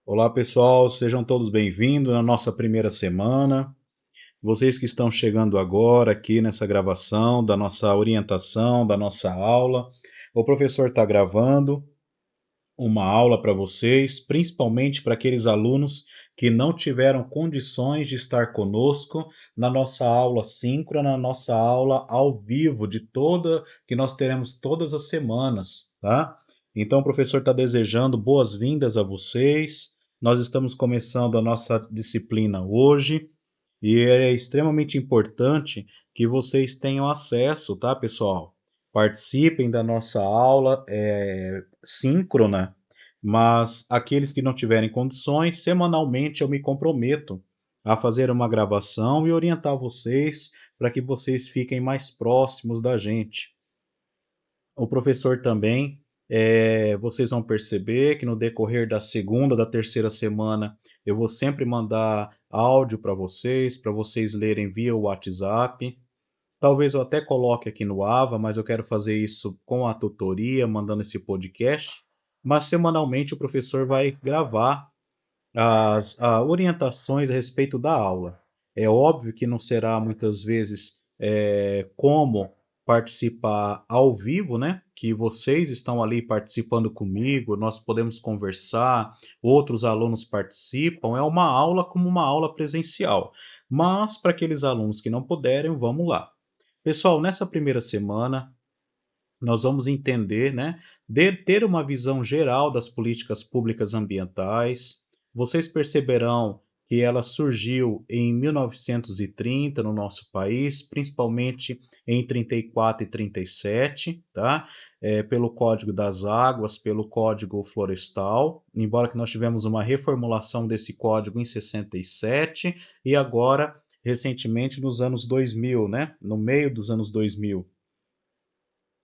Olá, pessoal, sejam todos bem-vindos na nossa primeira semana. Vocês que estão chegando agora aqui nessa gravação da nossa orientação, da nossa aula, o professor está gravando uma aula para vocês, principalmente para aqueles alunos que não tiveram condições de estar conosco na nossa aula síncrona, na nossa aula ao vivo de toda que nós teremos todas as semanas, tá? Então o professor está desejando boas-vindas a vocês. Nós estamos começando a nossa disciplina hoje e é extremamente importante que vocês tenham acesso, tá, pessoal? Participem da nossa aula síncrona, mas aqueles que não tiverem condições, semanalmente eu me comprometo a fazer uma gravação e orientar vocês para que vocês fiquem mais próximos da gente. O professor também, vocês vão perceber que no decorrer da segunda, da terceira semana, eu vou sempre mandar áudio para vocês lerem via WhatsApp. Talvez eu até coloque aqui no Ava, mas eu quero fazer isso com a tutoria, mandando esse podcast. Mas semanalmente o professor vai gravar as orientações a respeito da aula. É óbvio que não será muitas vezes como participar ao vivo, né? Que vocês estão ali participando comigo, nós podemos conversar, outros alunos participam, é uma aula como uma aula presencial. Mas para aqueles alunos que não puderem, vamos lá. Pessoal, nessa primeira semana, nós vamos entender, né, de ter uma visão geral das políticas públicas ambientais. Vocês perceberão que ela surgiu em 1930 no nosso país, principalmente em 34 e 37, tá? Pelo Código das Águas, pelo Código Florestal, embora que nós tivemos uma reformulação desse código em 67 e agora, recentemente, nos anos 2000, né? No meio dos anos 2000.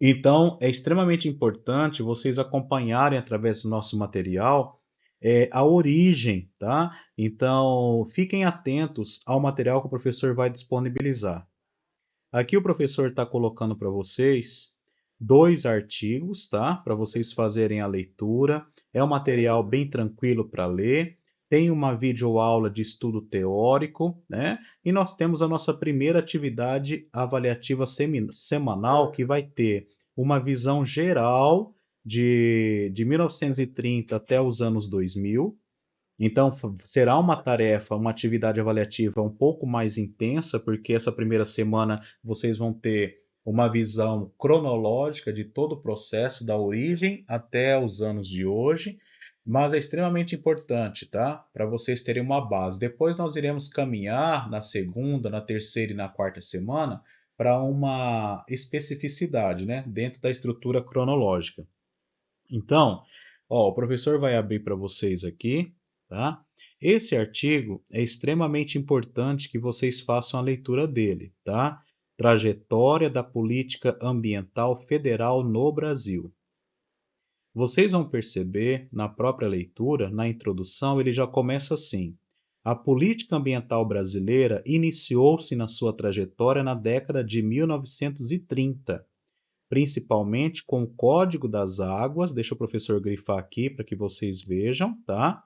Então, é extremamente importante vocês acompanharem através do nosso material a origem, tá? Então, fiquem atentos ao material que o professor vai disponibilizar. Aqui o professor está colocando para vocês dois artigos, tá? Para vocês fazerem a leitura. É um material bem tranquilo para ler. Tem uma videoaula de estudo teórico, né? E nós temos a nossa primeira atividade avaliativa semanal, que vai ter uma visão geral de 1930 até os anos 2000. Então, será uma tarefa, uma atividade avaliativa um pouco mais intensa, porque essa primeira semana vocês vão ter uma visão cronológica de todo o processo, da origem até os anos de hoje, mas é extremamente importante, tá? Para vocês terem uma base. Depois nós iremos caminhar na segunda, na terceira e na quarta semana para uma especificidade, né? Dentro da estrutura cronológica. Então, ó, o professor vai abrir para vocês aqui, tá? Esse artigo é extremamente importante que vocês façam a leitura dele, tá? Trajetória da Política Ambiental Federal no Brasil. Vocês vão perceber na própria leitura, na introdução, ele já começa assim: a política ambiental brasileira iniciou-se na sua trajetória na década de 1930, principalmente com o Código das Águas. Deixa o professor grifar aqui para que vocês vejam, tá?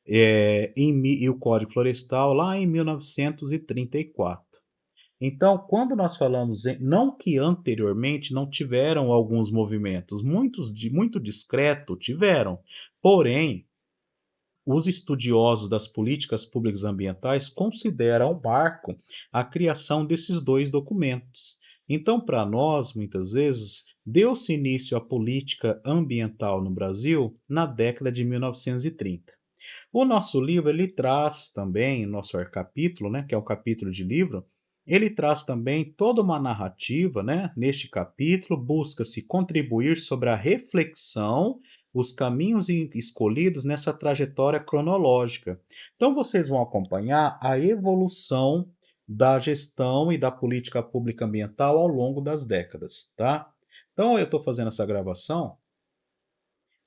E o Código Florestal lá em 1934. Então, quando nós falamos, não que anteriormente não tiveram alguns movimentos, muitos muito discreto tiveram, porém, os estudiosos das políticas públicas ambientais consideram o marco a criação desses dois documentos. Então, para nós, muitas vezes, deu-se início à política ambiental no Brasil na década de 1930. O nosso livro ele traz também, nosso capítulo, né, que é o capítulo de livro, ele traz também toda uma narrativa, né? Neste capítulo busca-se contribuir sobre a reflexão, os caminhos escolhidos nessa trajetória cronológica. Então vocês vão acompanhar a evolução da gestão e da política pública ambiental ao longo das décadas, tá? Então eu estou fazendo essa gravação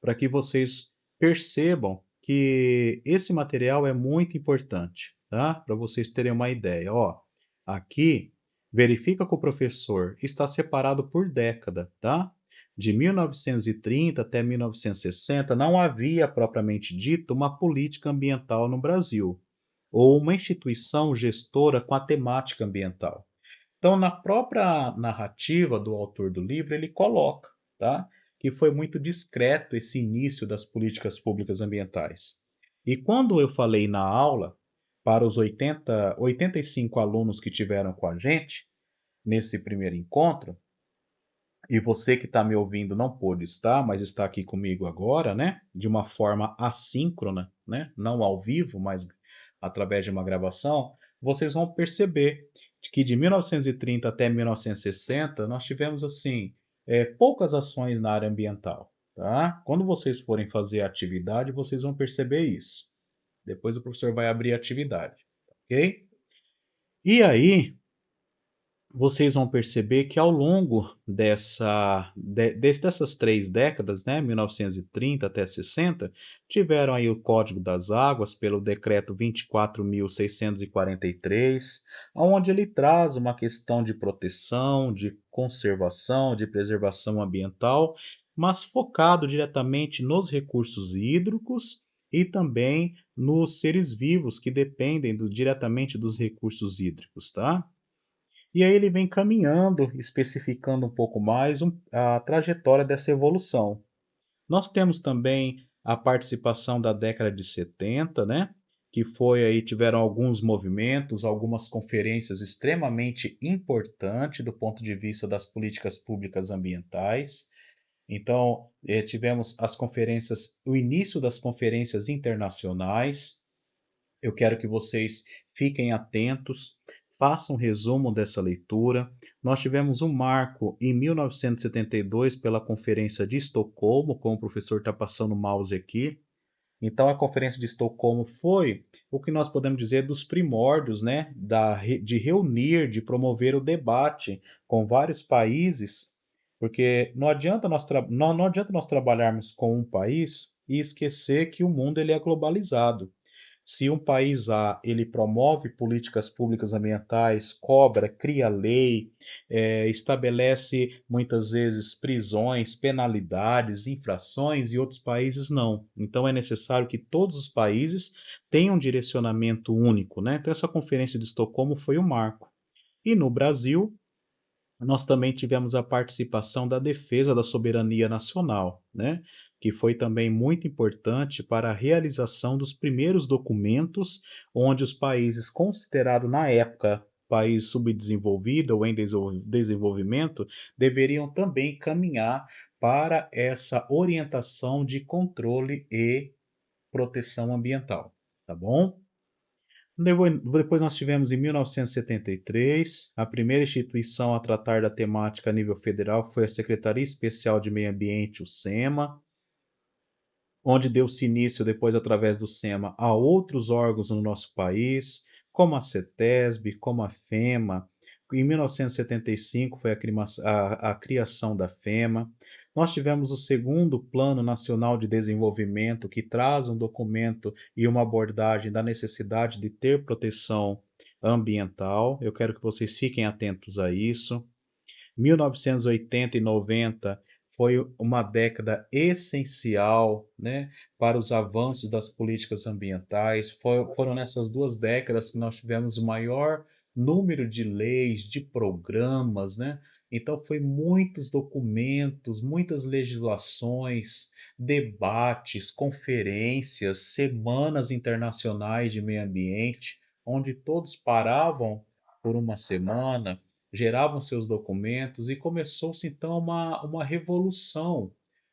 para que vocês percebam que esse material é muito importante, tá? Para vocês terem uma ideia. Ó, aqui verifica que o professor está separado por década, tá? de 1930 até 1960, não havia propriamente dito uma política ambiental no Brasil, ou uma instituição gestora com a temática ambiental. Então, na própria narrativa do autor do livro, ele coloca, tá, que foi muito discreto esse início das políticas públicas ambientais. E quando eu falei na aula, para os 85 alunos que tiveram com a gente, nesse primeiro encontro, e você que está me ouvindo não pôde estar, mas está aqui comigo agora, né? De uma forma assíncrona, né? Não ao vivo, mas através de uma gravação, vocês vão perceber que de 1930 até 1960 nós tivemos assim poucas ações na área ambiental, tá? Quando vocês forem fazer a atividade, vocês vão perceber isso. Depois o professor vai abrir a atividade, ok? E aí, vocês vão perceber que ao longo dessas 3 décadas, né, 1930 até 60, tiveram aí o Código das Águas pelo Decreto 24.643, onde ele traz uma questão de proteção, de conservação, de preservação ambiental, mas focado diretamente nos recursos hídricos e também nos seres vivos que dependem diretamente dos recursos hídricos, tá? E aí ele vem caminhando, especificando um pouco mais a trajetória dessa evolução. Nós temos também a participação da década de 70, né? Que foi aí, tiveram alguns movimentos, algumas conferências extremamente importantes do ponto de vista das políticas públicas ambientais. Então, tivemos as conferências, o início das conferências internacionais. Eu quero que vocês fiquem atentos, façam um resumo dessa leitura. Nós tivemos um marco em 1972 pela Conferência de Estocolmo, como o professor está passando o mouse aqui. Então, a Conferência de Estocolmo foi o que nós podemos dizer dos primórdios, né, de reunir, de promover o debate com vários países, porque não adianta nós trabalharmos com um país e esquecer que o mundo ele é globalizado. Se um país A ele promove políticas públicas ambientais, cobra, cria lei, estabelece muitas vezes prisões, penalidades, infrações e outros países não. Então é necessário que todos os países tenham um direcionamento único, né? Então essa conferência de Estocolmo foi o marco. E no Brasil, nós também tivemos a participação da defesa da soberania nacional, né? Que foi também muito importante para a realização dos primeiros documentos onde os países considerados na época país subdesenvolvido ou em desenvolvimento deveriam também caminhar para essa orientação de controle e proteção ambiental, tá bom? Depois nós tivemos em 1973, a primeira instituição a tratar da temática a nível federal foi a Secretaria Especial de Meio Ambiente, o SEMA, onde deu-se início depois através do SEMA a outros órgãos no nosso país, como a CETESB, como a FEMA. Em 1975 foi a criação da FEMA. Nós tivemos o segundo Plano Nacional de Desenvolvimento, que traz um documento e uma abordagem da necessidade de ter proteção ambiental. Eu quero que vocês fiquem atentos a isso. 1980 e 90 foi uma década essencial, né, para os avanços das políticas ambientais. Foram nessas 2 décadas que nós tivemos o maior número de leis, de programas, né? Então foi muitos documentos, muitas legislações, debates, conferências, semanas internacionais de meio ambiente, onde todos paravam por uma semana, geravam seus documentos e começou-se então uma revolução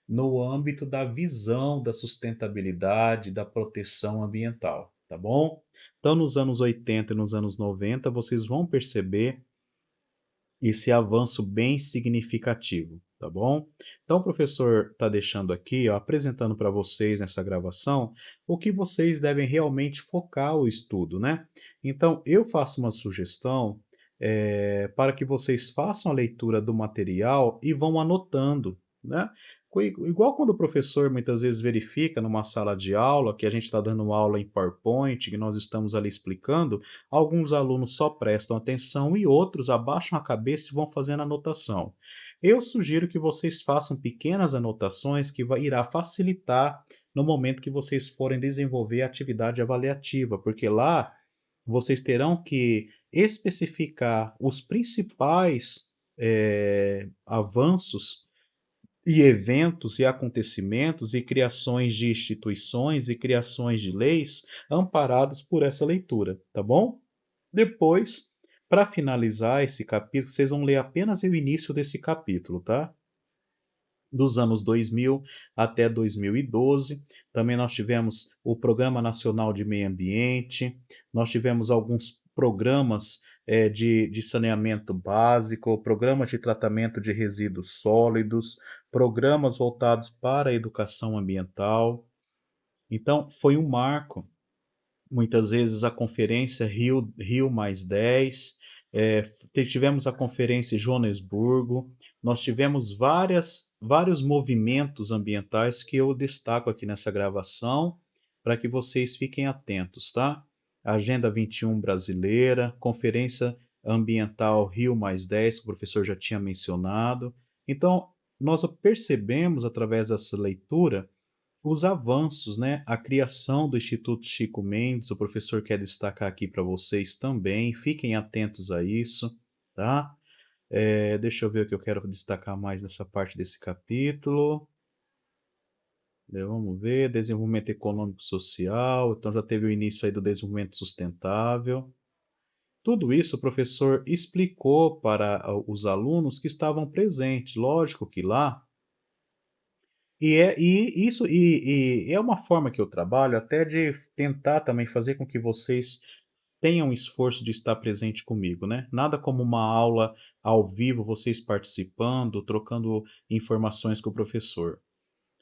no âmbito da visão da sustentabilidade, da proteção ambiental, tá bom? Então, nos anos 80 e nos anos 90, vocês vão perceber esse avanço bem significativo, tá bom? Então, o professor está deixando aqui, ó, apresentando para vocês nessa gravação, o que vocês devem realmente focar o estudo, né? Então, eu faço uma sugestão para que vocês façam a leitura do material e vão anotando, né? Igual quando o professor muitas vezes verifica numa sala de aula que a gente está dando aula em PowerPoint, que nós estamos ali explicando, alguns alunos só prestam atenção e outros abaixam a cabeça e vão fazendo anotação. Eu sugiro que vocês façam pequenas anotações que irá facilitar no momento que vocês forem desenvolver a atividade avaliativa, porque lá vocês terão que especificar os principais avanços e eventos e acontecimentos e criações de instituições e criações de leis amparados por essa leitura, tá bom? Depois, para finalizar esse capítulo, vocês vão ler apenas o início desse capítulo, tá? Dos anos 2000 até 2012. Também nós tivemos o Programa Nacional de Meio Ambiente, nós tivemos alguns programas de saneamento básico, programas de tratamento de resíduos sólidos, programas voltados para a educação ambiental. Então, foi um marco. Muitas vezes a conferência Rio mais 10, tivemos a conferência Joanesburgo, nós tivemos vários movimentos ambientais que eu destaco aqui nessa gravação, para que vocês fiquem atentos, tá? Agenda 21 brasileira, Conferência Ambiental Rio mais 10, que o professor já tinha mencionado. Então, nós percebemos através dessa leitura os avanços, né? A criação do Instituto Chico Mendes, o professor quer destacar aqui para vocês também, fiquem atentos a isso, tá? Deixa eu ver o que eu quero destacar mais nessa parte desse capítulo. Vamos ver, desenvolvimento econômico e social, então já teve o início aí do desenvolvimento sustentável. Tudo isso o professor explicou para os alunos que estavam presentes. Lógico que lá e é uma forma que eu trabalho até de tentar também fazer com que vocês tenham esforço de estar presente comigo, né? Nada como uma aula ao vivo, vocês participando, trocando informações com o professor.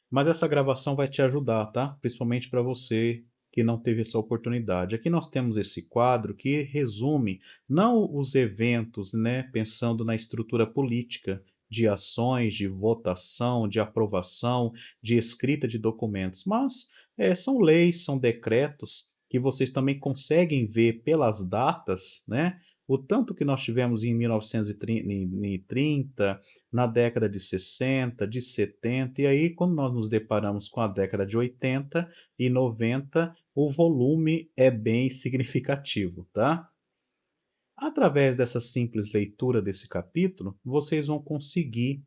Mas essa gravação vai te ajudar, tá? Principalmente para você que não teve essa oportunidade. Aqui nós temos esse quadro que resume não os eventos, né, pensando na estrutura política de ações, de votação, de aprovação, de escrita de documentos, mas são leis, são decretos que vocês também conseguem ver pelas datas, né? O tanto que nós tivemos em 1930, na década de 60, de 70, e aí quando nós nos deparamos com a década de 80 e 90, o volume é bem significativo, tá? Através dessa simples leitura desse capítulo, vocês vão conseguir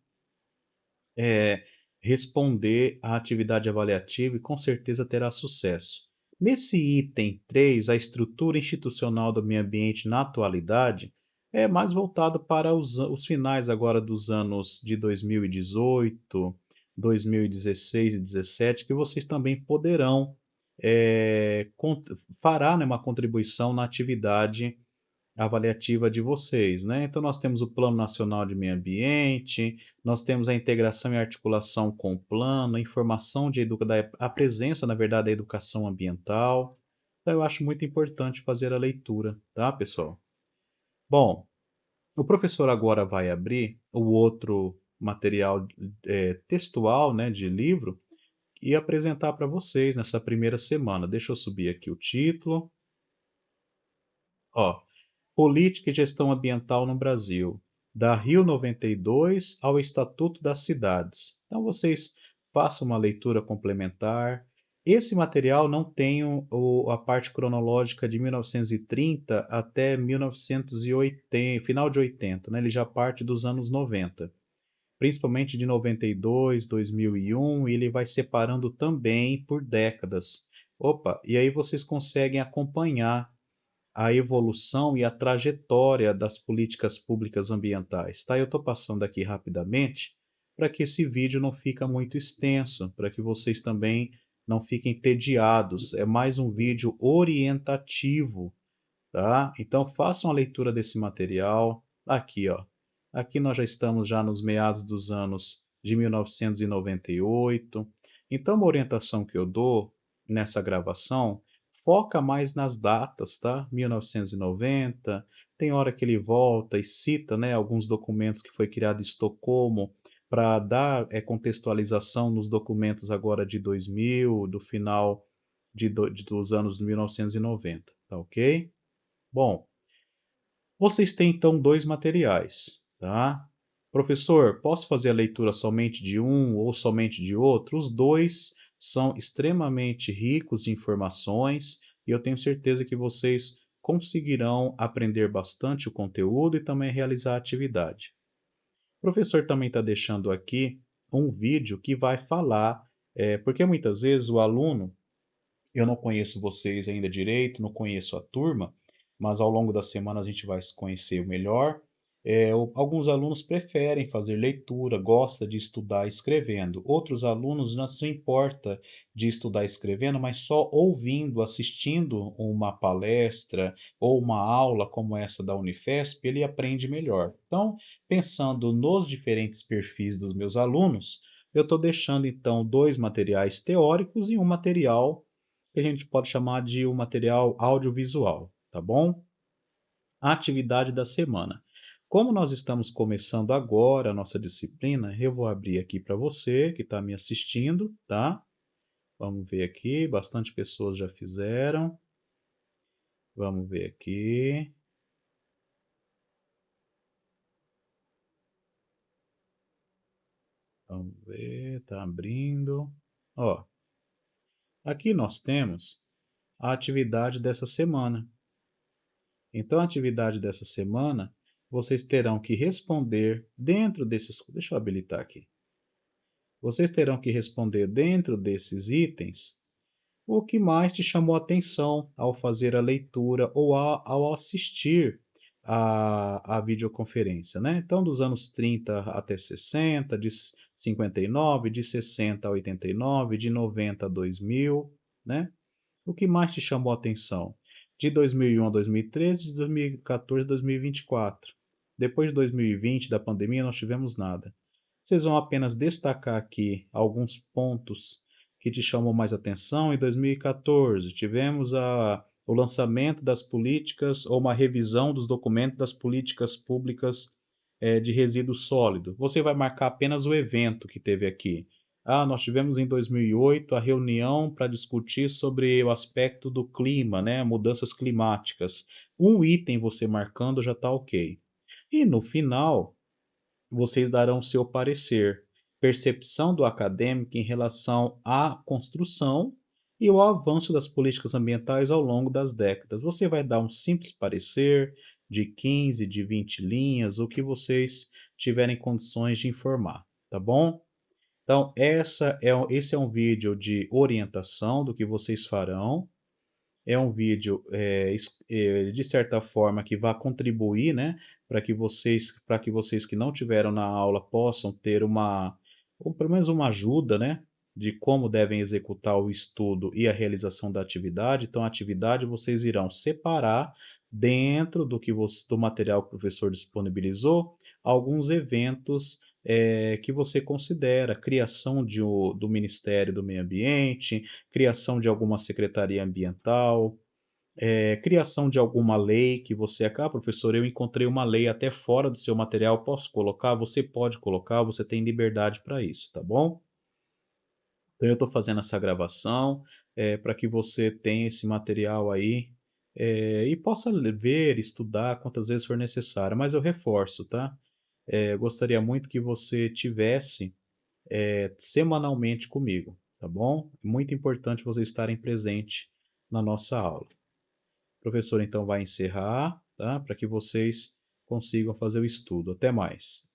é, responder à atividade avaliativa e com certeza terá sucesso. Nesse item 3, a estrutura institucional do meio ambiente na atualidade, é mais voltado para os finais agora dos anos de 2018, 2016 e 2017, que vocês também poderão fará, né, uma contribuição na atividade avaliativa de vocês, né? Então nós temos o Plano Nacional de Meio Ambiente, nós temos a integração e articulação com o plano, a informação a presença, na verdade, da educação ambiental. Então eu acho muito importante fazer a leitura, tá, pessoal? Bom, o professor agora vai abrir o outro material textual, né, de livro e apresentar para vocês nessa primeira semana. Deixa eu subir aqui o título. Ó, Política e Gestão Ambiental no Brasil, da Rio 92 ao Estatuto das Cidades. Então vocês façam uma leitura complementar. Esse material não tem a parte cronológica de 1930 até 1980, final de 80, né? Ele já parte dos anos 90, principalmente de 92, 2001, e ele vai separando também por décadas. Opa, e aí vocês conseguem acompanhar a evolução e a trajetória das políticas públicas ambientais. Tá? Eu estou passando aqui rapidamente para que esse vídeo não fique muito extenso, para que vocês também não fiquem tediados. É mais um vídeo orientativo, tá? Então façam a leitura desse material aqui, ó. Aqui nós já estamos já nos meados dos anos de 1998. Então, uma orientação que eu dou nessa gravação foca mais nas datas, tá? 1990, tem hora que ele volta e cita, né, alguns documentos que foi criado em Estocolmo para dar contextualização nos documentos agora de 2000, do final dos anos 1990, tá ok? Bom, vocês têm então dois materiais, tá? Professor, posso fazer a leitura somente de um ou somente de outro? Os dois são extremamente ricos de informações e eu tenho certeza que vocês conseguirão aprender bastante o conteúdo e também realizar a atividade. O professor também está deixando aqui um vídeo que vai falar, porque muitas vezes o aluno, eu não conheço vocês ainda direito, não conheço a turma, mas ao longo da semana a gente vai se conhecer melhor. Alguns alunos preferem fazer leitura, gosta de estudar escrevendo. Outros alunos não se importa de estudar escrevendo, mas só ouvindo, assistindo uma palestra ou uma aula como essa da Unifesp, ele aprende melhor. Então, pensando nos diferentes perfis dos meus alunos, eu estou deixando então dois materiais teóricos e um material que a gente pode chamar de um material audiovisual, tá bom? A atividade da semana. Como nós estamos começando agora a nossa disciplina, eu vou abrir aqui para você que está me assistindo, tá? Vamos ver aqui, bastante pessoas já fizeram. Vamos ver aqui. Vamos ver, está abrindo. Ó, aqui nós temos a atividade dessa semana. Então, a atividade dessa semana, vocês terão que responder dentro desses. Deixa eu habilitar aqui. Vocês terão que responder dentro desses itens o que mais te chamou a atenção ao fazer a leitura ou ao assistir a videoconferência, né? Então, dos anos 30 até 60, de 59, de 60 a 89, de 90 a 2000, né? O que mais te chamou a atenção? De 2001 a 2013, de 2014 a 2024. Depois de 2020, da pandemia, não tivemos nada. Vocês vão apenas destacar aqui alguns pontos que te chamam mais atenção. Em 2014, tivemos o lançamento das políticas ou uma revisão dos documentos das políticas públicas de resíduo sólido. Você vai marcar apenas o evento que teve aqui. Nós tivemos em 2008 a reunião para discutir sobre o aspecto do clima, né, mudanças climáticas. Um item você marcando já está ok. E no final, vocês darão seu parecer, percepção do acadêmico em relação à construção e ao avanço das políticas ambientais ao longo das décadas. Você vai dar um simples parecer de 15, de 20 linhas, o que vocês tiverem condições de informar, tá bom? Então, esse é um vídeo de orientação do que vocês farão. É um vídeo, de certa forma, que vai contribuir, né, para que vocês que não tiveram na aula possam ter ou pelo menos uma ajuda, né, de como devem executar o estudo e a realização da atividade. Então, a atividade vocês irão separar dentro do material que o professor disponibilizou, alguns eventos que você considera, criação do Ministério do Meio Ambiente, criação de alguma secretaria ambiental, criação de alguma lei que você... professor, eu encontrei uma lei até fora do seu material, posso colocar? Você pode colocar, você tem liberdade para isso, tá bom? Então eu estou fazendo essa gravação para que você tenha esse material aí e possa ver, estudar quantas vezes for necessário, mas eu reforço, tá? Eu gostaria muito que você tivesse semanalmente comigo, tá bom? Muito importante vocês estarem presentes na nossa aula. O professor então vai encerrar, tá? Para que vocês consigam fazer o estudo. Até mais.